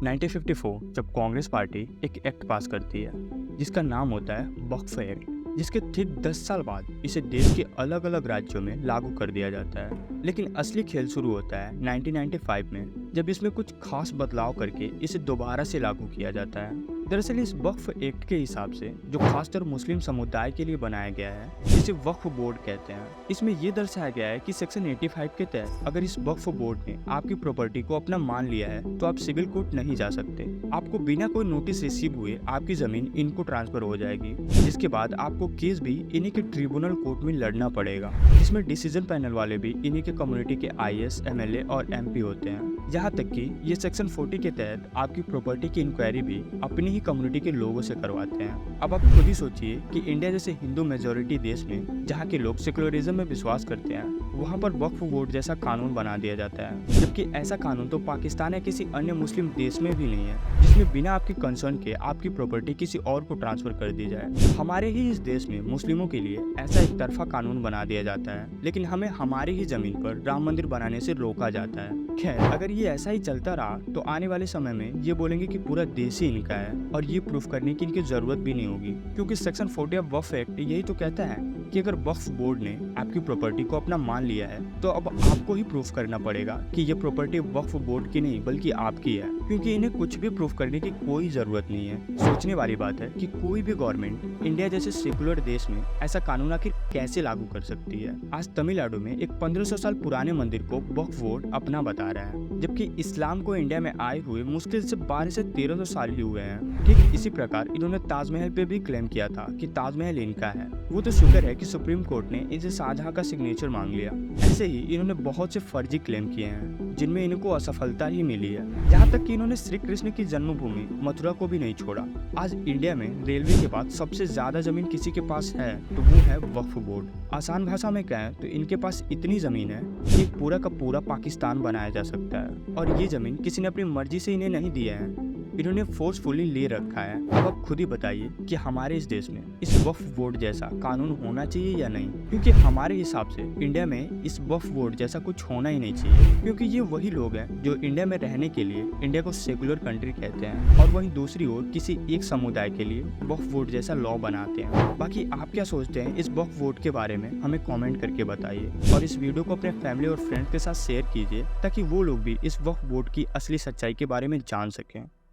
1954 जब कांग्रेस पार्टी एक एक्ट पास करती है जिसका नाम होता है वक्फ एक्ट, जिसके ठीक 10 साल बाद इसे देश के अलग अलग राज्यों में लागू कर दिया जाता है। लेकिन असली खेल शुरू होता है 1995 में, जब इसमें कुछ खास बदलाव करके इसे दोबारा से लागू किया जाता है। दरअसल इस वक्फ एक्ट के हिसाब से जो खासकर मुस्लिम समुदाय के लिए बनाया गया है, जिसे वक्फ बोर्ड कहते हैं, इसमें यह दर्शाया गया है कि सेक्शन 85 के तहत अगर इस वक्फ बोर्ड ने आपकी प्रॉपर्टी को अपना मान लिया है तो आप सिविल कोर्ट नहीं जा सकते। आपको बिना कोई नोटिस रिसीव हुए आपकी जमीन इनको ट्रांसफर हो जाएगी, जिसके बाद आपको केस भी इन्हीं के ट्रिब्यूनल कोर्ट में लड़ना पड़ेगा, जिसमें डिसीजन पैनल वाले भी इन्हीं के कम्युनिटी के IAS, MLA और MP होते हैं। यहाँ तक कि ये सेक्शन 40 के तहत आपकी प्रॉपर्टी की इंक्वायरी भी अपनी ही कम्युनिटी के लोगों से करवाते हैं। अब आप खुद ही सोचिए कि इंडिया जैसे हिंदू मेजोरिटी देश में, जहाँ के लोग सेकुलरिज्म में विश्वास करते हैं, वहाँ पर वक्फ बोर्ड जैसा कानून बना दिया जाता है, जबकि ऐसा कानून तो पाकिस्तान या किसी अन्य मुस्लिम देश में भी नहीं है, जिसमें बिना आपके कंसर्न के आपकी प्रॉपर्टी किसी और को ट्रांसफर कर दी जाए। हमारे ही इस देश में मुस्लिमों के लिए ऐसा एक तरफा कानून बना दिया जाता है, लेकिन हमें हमारी ही जमीन पर राम मंदिर बनाने से रोका जाता है। खैर, अगर ये ऐसा ही चलता रहा तो आने वाले समय में ये बोलेंगे कि पूरा देश ही इनका है, और ये प्रूफ करने की इनकी जरूरत भी नहीं होगी, क्योंकि सेक्शन 40 ऑफ वक्फ एक्ट यही तो कहता है कि अगर वक्फ बोर्ड ने आपकी प्रॉपर्टी को अपना मान लिया है तो अब आपको ही प्रूफ करना पड़ेगा कि ये प्रॉपर्टी वक्फ बोर्ड की नहीं बल्कि आपकी है, क्योंकि इन्हें कुछ भी प्रूफ करने की कोई जरूरत नहीं है। सोचने वाली बात है कि कोई भी गवर्नमेंट इंडिया जैसे सेकुलर देश में ऐसा कानून आखिर कैसे लागू कर सकती है। आज तमिलनाडु में एक 1500 साल पुराने मंदिर को वक्फ बोर्ड अपना बता रहा है, जबकि इस्लाम को इंडिया में आए हुए मुश्किल से 1200 से 1300 साल ही हुए हैं। ठीक इसी प्रकार इन्होंने ताजमहल पे भी क्लेम किया था कि ताजमहल इनका है। वो तो शुक्र है कि सुप्रीम कोर्ट ने इनसे शाहजहां का सिग्नेचर मांग लिया। ऐसे ही इन्होंने बहुत से फर्जी क्लेम किए हैं जिनमें इनको असफलता ही मिली है, यहाँ तक कि इन्होंने श्री कृष्ण की जन्मभूमि मथुरा को भी नहीं छोड़ा। आज इंडिया में रेलवे के बाद सबसे ज्यादा जमीन किसी के पास है तो वो है वक्फ बोर्ड। आसान भाषा में कहें तो इनके पास इतनी जमीन है कि पूरा का पूरा पाकिस्तान बनाया जा सकता है, और ये जमीन किसी ने अपनी मर्जी से इन्हें नहीं दिया है, इन्होंने फोर्सफुली ले रखा है। अब आप खुद ही बताइए कि हमारे इस देश में इस वक्फ बोर्ड जैसा कानून होना चाहिए या नहीं, क्योंकि हमारे हिसाब से इंडिया में इस वक्फ बोर्ड जैसा कुछ होना ही नहीं चाहिए, क्योंकि ये वही लोग हैं जो इंडिया में रहने के लिए इंडिया को सेकुलर कंट्री कहते हैं, और वहीं दूसरी ओर किसी एक समुदाय के लिए वक्फ बोर्ड जैसा लॉ बनाते हैं। बाकी आप क्या सोचते हैं इस वक्फ बोर्ड के बारे में, हमें कॉमेंट करके बताइए, और इस वीडियो को अपने फैमिली और फ्रेंड्स के साथ शेयर कीजिए ताकि वो लोग भी इस वक्फ बोर्ड की असली सच्चाई के बारे में जान सकें।